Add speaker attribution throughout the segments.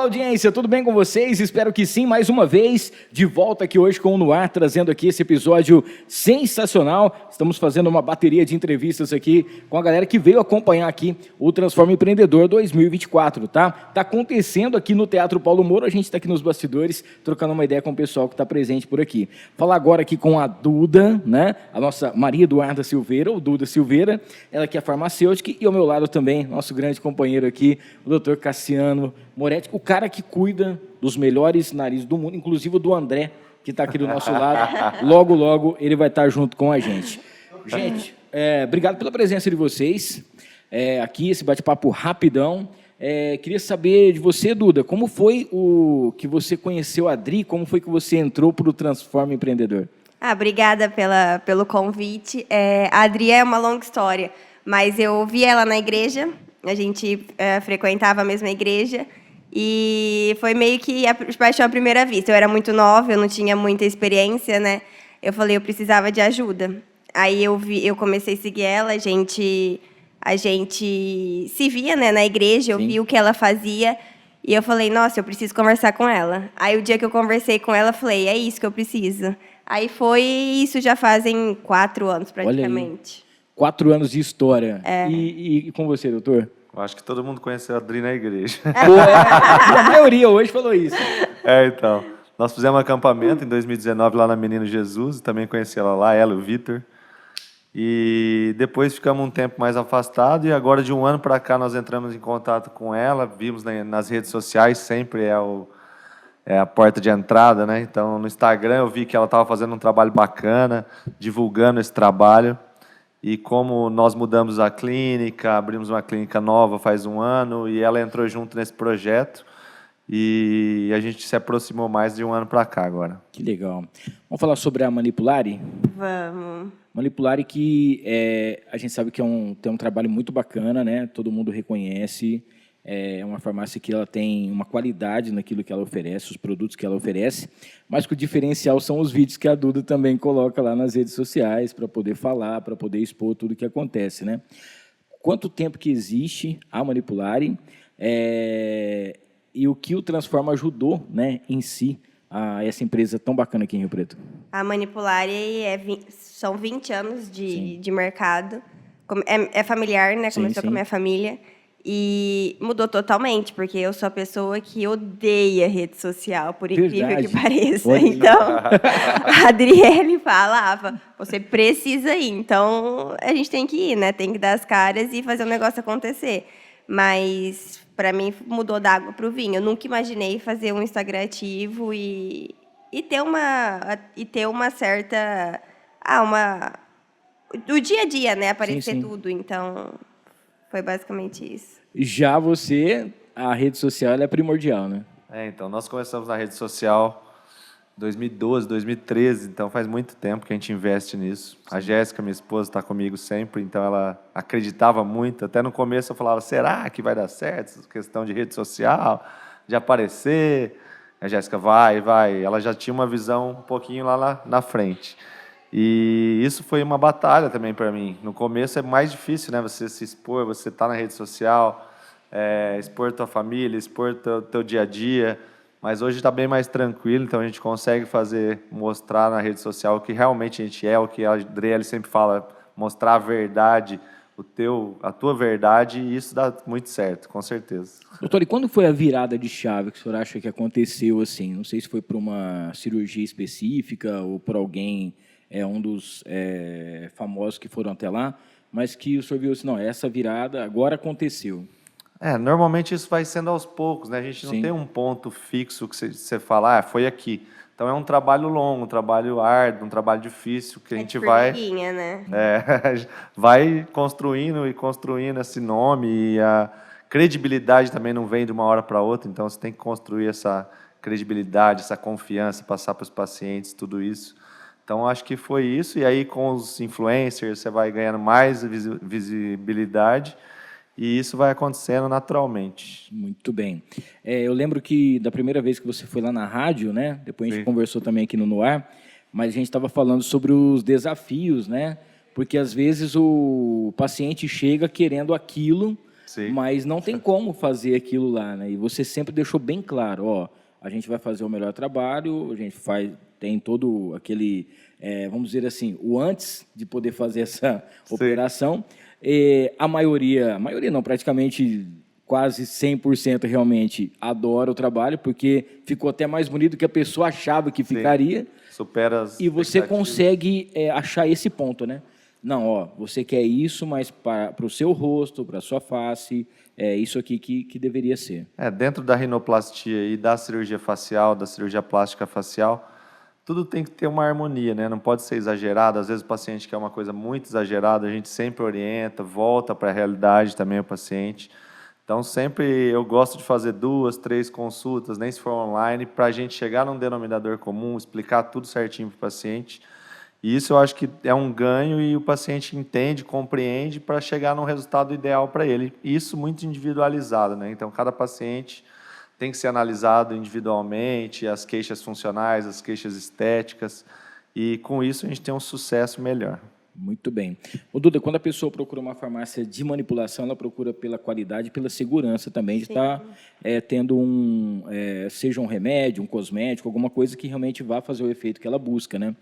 Speaker 1: audiência, tudo bem com vocês? Espero que sim, mais uma vez, de volta aqui hoje com o No Ar, trazendo aqui esse episódio sensacional. Estamos fazendo uma bateria de entrevistas aqui com a galera que veio acompanhar aqui o Transforma Empreendedor 2024, tá? Tá acontecendo aqui no Teatro Paulo Moura, a gente está aqui nos bastidores, trocando uma ideia com o pessoal que está presente por aqui. Falar agora aqui com a Duda, né? A nossa Maria Eduarda Silveira, ou Duda Silveira, ela que é farmacêutica, e ao meu lado também, nosso grande companheiro aqui, o doutor Cassiano Moretti, o cara que cuida dos melhores narizes do mundo, inclusive o do André, que está aqui do nosso lado. Logo, logo, ele vai estar junto com a gente. Gente, obrigado pela presença de vocês aqui, esse bate-papo rapidão. Queria saber de você, Duda, como foi que você conheceu a Adri, como foi que você entrou para o Transforma Empreendedor?
Speaker 2: Obrigada pelo convite. A Adri é uma longa história, mas eu vi ela na igreja, a gente frequentava a mesma igreja, e foi meio que a paixão à primeira vista. Eu era muito nova, eu não tinha muita experiência, né? Eu falei, eu precisava de ajuda. Aí eu comecei a seguir ela, a gente se via, né, na igreja, eu vi o que ela fazia, e eu falei, nossa, eu preciso conversar com ela. Aí o dia que eu conversei com ela, eu falei, é isso que eu preciso. Aí foi isso, já fazem 4 anos praticamente.
Speaker 1: 4 anos de história. E com você, doutor?
Speaker 3: Eu acho que todo mundo conheceu a Adri na igreja.
Speaker 1: A maioria hoje falou isso.
Speaker 3: Então. Nós fizemos um acampamento em 2019 lá na Menino Jesus, também conheci ela lá, ela e o Vitor. E depois ficamos um tempo mais afastados, e agora de um ano para cá nós entramos em contato com ela, vimos nas redes sociais, sempre é a porta de entrada, né? Então, no Instagram eu vi que ela estava fazendo um trabalho bacana, divulgando esse trabalho. E como nós mudamos a clínica, abrimos uma clínica nova faz um ano, e ela entrou junto nesse projeto, e a gente se aproximou mais de um ano para cá agora.
Speaker 1: Que legal. Vamos falar sobre a Manipulari?
Speaker 2: Vamos.
Speaker 1: Manipulari que a gente sabe que tem um trabalho muito bacana, né? Todo mundo reconhece. É uma farmácia que ela tem uma qualidade naquilo que ela oferece, os produtos que ela oferece, mas que o diferencial são os vídeos que a Duda também coloca lá nas redes sociais para poder falar, para poder expor tudo o que acontece, né? Quanto tempo que existe a Manipulari e o que o Transforma ajudou, né, em si, a essa empresa tão bacana aqui em Rio Preto?
Speaker 2: A Manipulari são 20 anos de mercado. É familiar, né? Começou com a minha família. E mudou totalmente, porque eu sou a pessoa que odeia rede social, por incrível que pareça.
Speaker 1: Olha.
Speaker 2: Então, a Adriele falava, você precisa ir. Então, a gente tem que ir, né? Tem que dar as caras e fazer o negócio acontecer. Mas, para mim, mudou da água para o vinho. Eu nunca imaginei fazer um Instagram ativo e ter uma certa... o dia a dia, né? Aparecer tudo. Então... Foi basicamente isso.
Speaker 1: Já você, a rede social ela é primordial, né?
Speaker 3: Então, nós começamos na rede social em 2012, 2013, então faz muito tempo que a gente investe nisso. A Jéssica, minha esposa, está comigo sempre, então ela acreditava muito. Até no começo eu falava, será que vai dar certo essa questão de rede social, de aparecer? A Jéssica, vai. Ela já tinha uma visão um pouquinho lá na frente. E isso foi uma batalha também para mim. No começo é mais difícil, né? Você se expor, você estar na rede social, expor tua família, expor teu dia a dia. Mas hoje está bem mais tranquilo, então a gente consegue mostrar na rede social o que realmente a gente é, o que a Adriele sempre fala, mostrar a verdade, a tua verdade, e isso dá muito certo, com certeza.
Speaker 1: Doutor, e quando foi a virada de chave que o senhor acha que aconteceu assim? Não sei se foi por uma cirurgia específica ou por alguém... um dos famosos que foram até lá, mas que o senhor viu assim, não, essa virada agora aconteceu.
Speaker 3: Normalmente isso vai sendo aos poucos, né? A gente não tem um ponto fixo que você fala, foi aqui. Então é um trabalho longo, um trabalho árduo, um trabalho difícil, que a gente vai...
Speaker 2: né?
Speaker 3: Vai construindo esse nome, e a credibilidade também não vem de uma hora para outra, então você tem que construir essa credibilidade, essa confiança, passar para os pacientes, tudo isso. Então, acho que foi isso. E aí, com os influencers, você vai ganhando mais visibilidade, e isso vai acontecendo naturalmente.
Speaker 1: Muito bem. Eu lembro que da primeira vez que você foi lá na rádio, né? Depois a gente conversou também aqui no Ar, mas a gente estava falando sobre os desafios, né? Porque, às vezes, o paciente chega querendo aquilo,
Speaker 3: Sim.
Speaker 1: mas não tem como fazer aquilo lá, né? E você sempre deixou bem claro, ó, a gente vai fazer o melhor trabalho, a gente tem todo aquele, vamos dizer assim, o antes de poder fazer essa operação. A maioria não, praticamente quase 100% realmente adora o trabalho, porque ficou até mais bonito do que a pessoa achava que ficaria.
Speaker 3: Supera as
Speaker 1: E você
Speaker 3: expectativas.
Speaker 1: consegue achar esse ponto, né? Não, ó, você quer isso, mas para o seu rosto, para a sua face, é isso aqui que deveria ser.
Speaker 3: Dentro da rinoplastia e da cirurgia facial, da cirurgia plástica facial, tudo tem que ter uma harmonia, né? Não pode ser exagerado. Às vezes o paciente quer uma coisa muito exagerada, a gente sempre orienta, volta para a realidade também o paciente. Então, sempre eu gosto de fazer 2, 3 consultas, nem se for online, para a gente chegar num denominador comum, explicar tudo certinho para o paciente. E isso eu acho que é um ganho e o paciente entende, compreende para chegar num resultado ideal para ele. E isso muito individualizado, né? Então, cada paciente tem que ser analisado individualmente, as queixas funcionais, as queixas estéticas, e com isso a gente tem um sucesso melhor.
Speaker 1: Muito bem. Ô, Duda, quando a pessoa procura uma farmácia de manipulação, ela procura pela qualidade e pela segurança também de estar tendo seja um remédio, um cosmético, alguma coisa que realmente vá fazer o efeito que ela busca, né?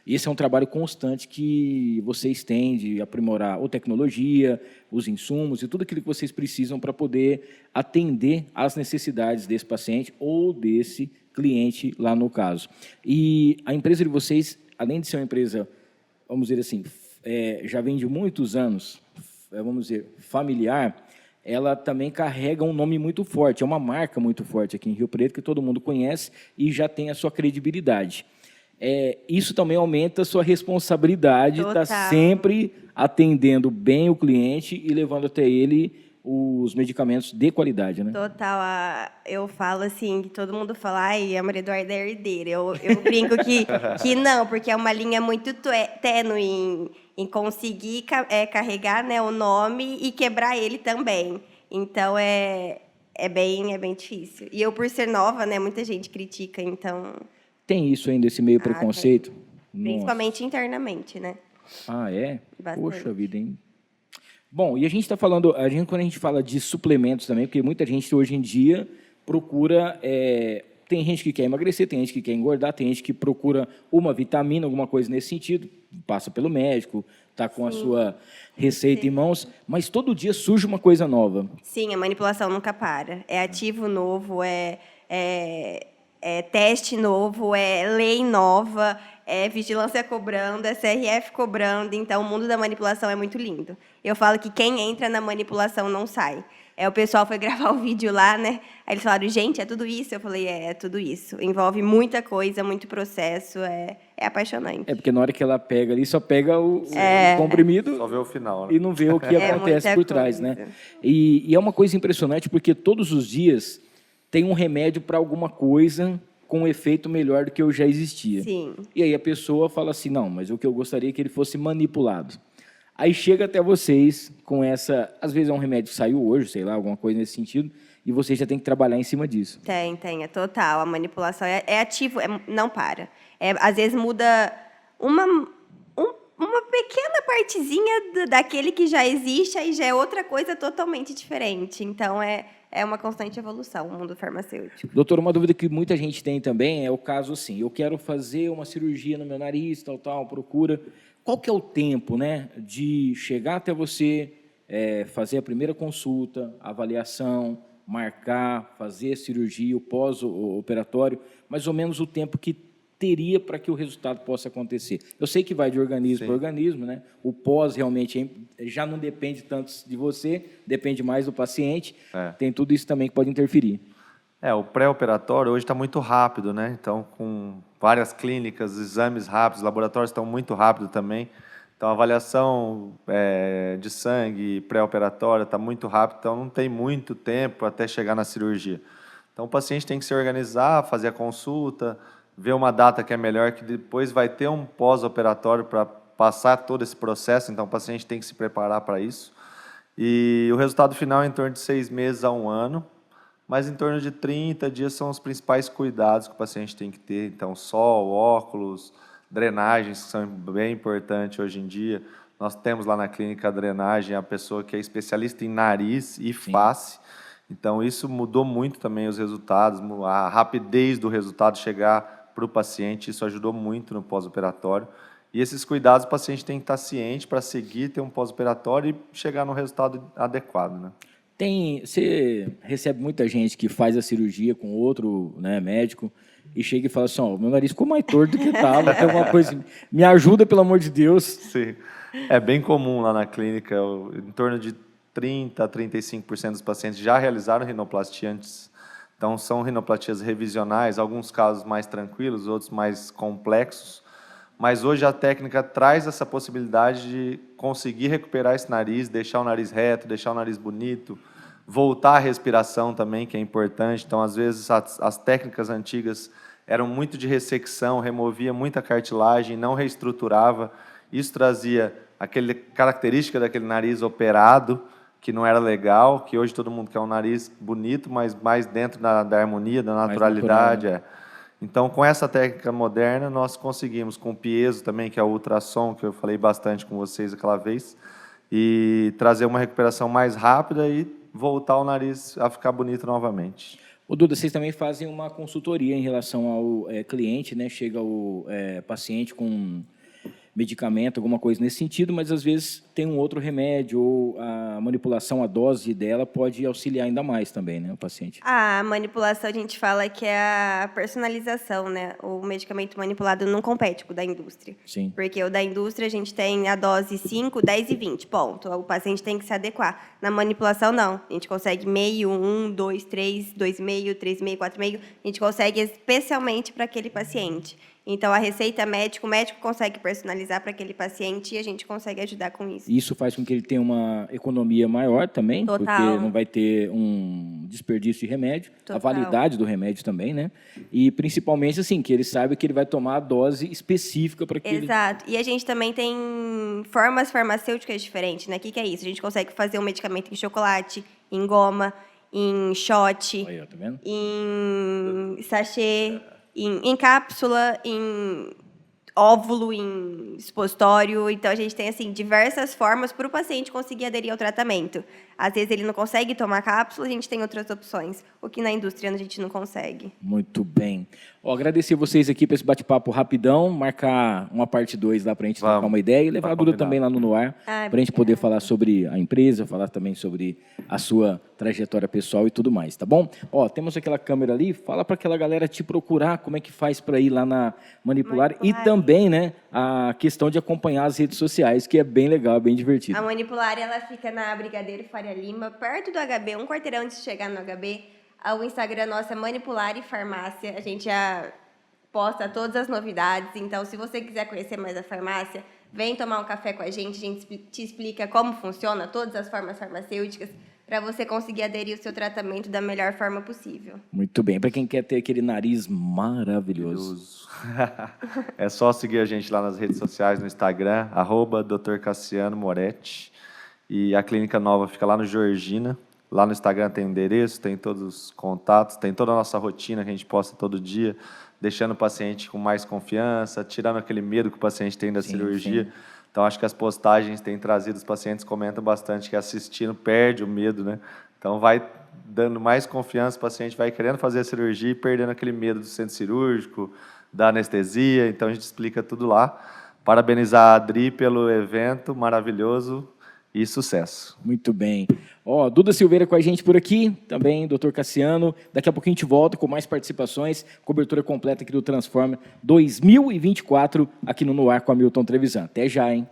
Speaker 1: Esse é um trabalho constante que vocês têm de aprimorar a tecnologia, os insumos e tudo aquilo que vocês precisam para poder atender às necessidades desse paciente ou desse cliente lá no caso. E a empresa de vocês, além de ser uma empresa, vamos dizer assim, já vem de muitos anos, vamos dizer, familiar, ela também carrega um nome muito forte, é uma marca muito forte aqui em Rio Preto, que todo mundo conhece e já tem a sua credibilidade. Isso também aumenta a sua responsabilidade, está sempre atendendo bem o cliente e levando até ele os medicamentos de qualidade, né?
Speaker 2: Total. Eu falo assim, que todo mundo fala, ai, a Maria Eduarda é herdeira. Eu brinco que não, porque é uma linha muito tênue em conseguir carregar, né, o nome e quebrar ele também. Então, é bem difícil. E eu, por ser nova, né, muita gente critica, então...
Speaker 1: Tem isso ainda, esse meio preconceito?
Speaker 2: Principalmente internamente, né?
Speaker 1: Ah, é?
Speaker 2: Bastante.
Speaker 1: Poxa vida, hein? Bom, e a gente está falando, quando a gente fala de suplementos também, porque muita gente hoje em dia procura, tem gente que quer emagrecer, tem gente que quer engordar, tem gente que procura uma vitamina, alguma coisa nesse sentido, passa pelo médico, está com a sua receita em mãos, mas todo dia surge uma coisa nova.
Speaker 2: Sim, a manipulação nunca para. É ativo novo, é teste novo, é lei nova, é vigilância cobrando, é CRF cobrando. Então, o mundo da manipulação é muito lindo. Eu falo que quem entra na manipulação não sai. O pessoal foi gravar o vídeo lá, né? Aí eles falaram, gente, é tudo isso? Eu falei, é tudo isso. Envolve muita coisa, muito processo, é apaixonante.
Speaker 1: Porque na hora que ela pega ali, só pega o comprimido
Speaker 3: Só vê o final, né?
Speaker 1: E não vê o que acontece por trás, né? E é uma coisa impressionante, porque todos os dias tem um remédio para alguma coisa com um efeito melhor do que eu já existia.
Speaker 2: Sim.
Speaker 1: E aí a pessoa fala assim, não, mas o que eu gostaria é que ele fosse manipulado. Aí chega até vocês com essa... Às vezes é um remédio que saiu hoje, sei lá, alguma coisa nesse sentido, e vocês já tem que trabalhar em cima disso.
Speaker 2: Tem, é total. A manipulação é ativo, não para. Às vezes muda uma pequena partezinha daquele que já existe, aí já é outra coisa totalmente diferente. Então, é uma constante evolução, o mundo farmacêutico.
Speaker 1: Doutor, uma dúvida que muita gente tem também é o caso assim, eu quero fazer uma cirurgia no meu nariz, tal, procura. Qual que é o tempo, né, de chegar até você, fazer a primeira consulta, avaliação, marcar, fazer a cirurgia, o pós-operatório, mais ou menos o tempo que teria para que o resultado possa acontecer? Eu sei que vai de organismo para organismo, né? O pós realmente já não depende tanto de você, depende mais do paciente. Tem tudo isso também que pode interferir.
Speaker 3: O pré-operatório hoje está muito rápido, né? Então, com várias clínicas, exames rápidos, laboratórios estão muito rápidos também. Então, a avaliação de sangue pré-operatória está muito rápido, então não tem muito tempo até chegar na cirurgia. Então, o paciente tem que se organizar, fazer a consulta, ver uma data que é melhor, que depois vai ter um pós-operatório para passar todo esse processo, então o paciente tem que se preparar para isso. E o resultado final é em torno de 6 meses a 1 ano, mas em torno de 30 dias são os principais cuidados que o paciente tem que ter. Então, sol, óculos, drenagens, que são bem importantes hoje em dia. Nós temos lá na clínica a drenagem, a pessoa que é especialista em nariz e face. Então, isso mudou muito também os resultados, a rapidez do resultado chegar para o paciente, isso ajudou muito no pós-operatório. E esses cuidados o paciente tem que estar ciente para seguir, ter um pós-operatório e chegar no resultado adequado, né?
Speaker 1: Você recebe muita gente que faz a cirurgia com outro, né, médico e chega e fala assim, meu nariz ficou mais torto do que estava, tem alguma coisa, me ajuda, pelo amor de Deus.
Speaker 3: Sim, é bem comum lá na clínica, em torno de 30% a 35% dos pacientes já realizaram rinoplastia antes. Então, são rinoplastias revisionais, alguns casos mais tranquilos, outros mais complexos. Mas hoje a técnica traz essa possibilidade de conseguir recuperar esse nariz, deixar o nariz reto, deixar o nariz bonito, voltar à respiração também, que é importante. Então, às vezes, as técnicas antigas eram muito de ressecção, removia muita cartilagem, não reestruturava. Isso trazia aquela característica daquele nariz operado, que não era legal, que hoje todo mundo quer um nariz bonito, mas mais dentro da harmonia, da naturalidade.
Speaker 1: Natural, né?
Speaker 3: Então, com essa técnica moderna, nós conseguimos, com o piezo também, que é o ultrassom, que eu falei bastante com vocês aquela vez, e trazer uma recuperação mais rápida e voltar o nariz a ficar bonito novamente.
Speaker 1: Ô, Duda, vocês também fazem uma consultoria em relação ao cliente, né? Chega o paciente com medicamento, alguma coisa nesse sentido, mas às vezes tem um outro remédio ou a manipulação, a dose dela pode auxiliar ainda mais também, né, o paciente.
Speaker 2: A manipulação, a gente fala que é a personalização, né? O medicamento manipulado não compete com o da indústria.
Speaker 1: Sim.
Speaker 2: Porque o da indústria, a gente tem a dose 5, 10 e 20, ponto. O paciente tem que se adequar. Na manipulação, não. A gente consegue meio, 1, 2, 3, 2,5, 3,5, 4,5. A gente consegue especialmente para aquele paciente. Então, a receita médica, o médico consegue personalizar para aquele paciente e a gente consegue ajudar com isso.
Speaker 1: Isso faz com que ele tenha uma economia maior também,
Speaker 2: Total.
Speaker 1: porque não vai ter um desperdício de remédio,
Speaker 2: Total.
Speaker 1: a validade do remédio também, né? E principalmente assim, que ele saiba que ele vai tomar a dose específica para aquele...
Speaker 2: Exato. E a gente também tem formas farmacêuticas diferentes, né? O que é isso? A gente consegue fazer um medicamento em chocolate, em goma, em shot,
Speaker 1: Aí, ó, tá vendo?
Speaker 2: em sachê, em cápsula, em óvulo, em expositório. Então, a gente tem assim diversas formas para o paciente conseguir aderir ao tratamento. Às vezes, ele não consegue tomar cápsula, a gente tem outras opções, o que na indústria a gente não consegue.
Speaker 1: Muito bem. Ó, agradecer vocês aqui por esse bate-papo rapidão, marcar uma parte 2 lá para a gente trocar uma ideia e levar a Duda também lá no Noir, para a gente poder falar sobre a empresa, falar também sobre a sua trajetória pessoal e tudo mais, tá bom? Ó, temos aquela câmera ali, fala para aquela galera te procurar, como é que faz para ir lá na Manipular e também, né, a questão de acompanhar as redes sociais, que é bem legal, bem divertido.
Speaker 2: A Manipular, ela fica na Brigadeiro Faria Lima, perto do HB, um quarteirão antes de chegar no HB. O Instagram nosso é Manipular e Farmácia. A gente já posta todas as novidades. Então, se você quiser conhecer mais a farmácia, vem tomar um café com a gente te explica como funciona, todas as formas farmacêuticas, para você conseguir aderir ao seu tratamento da melhor forma possível.
Speaker 1: Muito bem. Para quem quer ter aquele nariz maravilhoso.
Speaker 3: É só seguir a gente lá nas redes sociais, no Instagram, @Dr. Cassiano Moretti. E a clínica nova fica lá no Georgina. Lá no Instagram tem endereço, tem todos os contatos, tem toda a nossa rotina que a gente posta todo dia, deixando o paciente com mais confiança, tirando aquele medo que o paciente tem da cirurgia. Sim. Então, acho que as postagens têm trazido, os pacientes comentam bastante que assistindo perde o medo, né? Então, vai dando mais confiança, o paciente vai querendo fazer a cirurgia e perdendo aquele medo do centro cirúrgico, da anestesia. Então, a gente explica tudo lá. Parabenizar a Adri pelo evento maravilhoso e sucesso.
Speaker 1: Muito bem. Ó, Duda Silveira com a gente por aqui, também Dr. Cassiano. Daqui a pouquinho a gente volta com mais participações, cobertura completa aqui do Transforma 2024, aqui no Noir com a Hamilton Trevisan. Até já, hein?